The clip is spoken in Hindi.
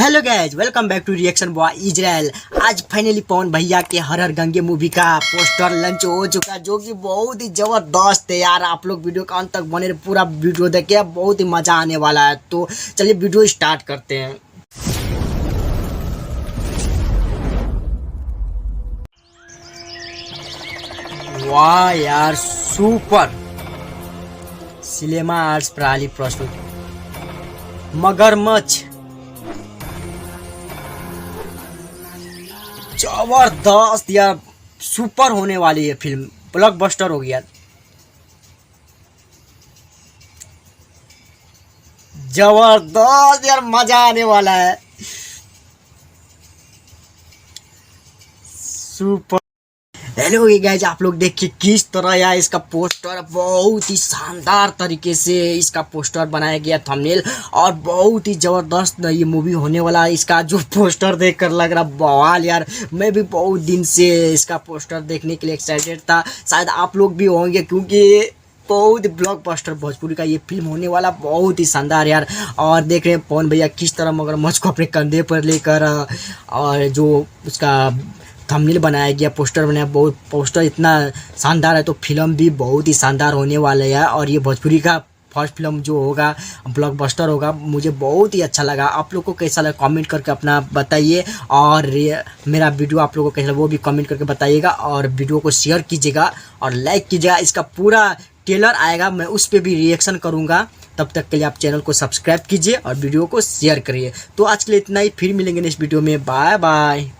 Hello guys, welcome back to reaction boy Israel. आज फाइनली पवन भैया के हर हर गंगे मूवी का पोस्टर लॉन्च हो चुका, जो कि बहुत ही जबरदस्त है यार। आप लोग वीडियो का अंत तक बने रहे, पूरा वीडियो देखिए, बहुत ही मजा आने वाला है। तो चलिए वीडियो स्टार्ट करते हैं। वाह यार, सुपर। सिनेमा आर्ट्स प्रणाली प्रस्तुत मगरमच्छ, जबरदस्त यार, सुपर होने वाली है फिल्म, ब्लॉकबस्टर हो गया। जबरदस्त यार, मजा आने वाला है, सुपर। हेलो ये गाइज, आप लोग देखिए किस तरह यार इसका पोस्टर बहुत ही शानदार तरीके से इसका पोस्टर बनाया गया, थंबनेल, और बहुत ही जबरदस्त ये मूवी होने वाला है। इसका जो पोस्टर देखकर लग रहा बवाल यार। मैं भी बहुत दिन से इसका पोस्टर देखने के लिए एक्साइटेड था, शायद आप लोग भी होंगे, क्योंकि बहुत ब्लॉकबस्टर भोजपुरी का ये फिल्म होने वाला, बहुत ही शानदार यार। और देख रहे हैं पवन भैया किस तरह मगरमच्छ को अपने कंधे पर लेकर, और जो उसका थंबनेल बनाया गया, पोस्टर बनाया, बहुत पोस्टर इतना शानदार है, तो फिल्म भी बहुत ही शानदार होने वाला है। और ये भोजपुरी का फर्स्ट फिल्म जो होगा ब्लॉकबस्टर होगा, मुझे बहुत ही अच्छा लगा। आप लोग को कैसा लगा कमेंट करके अपना बताइए, और मेरा वीडियो आप लोगों को कैसा लगा वो भी कमेंट करके बताइएगा, और वीडियो को शेयर कीजिएगा और लाइक कीजिएगा। इसका पूरा ट्रेलर आएगा, मैं उस पर भी रिएक्शन करूँगा। तब तक के लिए आप चैनल को सब्सक्राइब कीजिए और वीडियो को शेयर करिए। तो आज के लिए इतना ही, फिर मिलेंगे नेक्स्ट वीडियो में। Bye bye.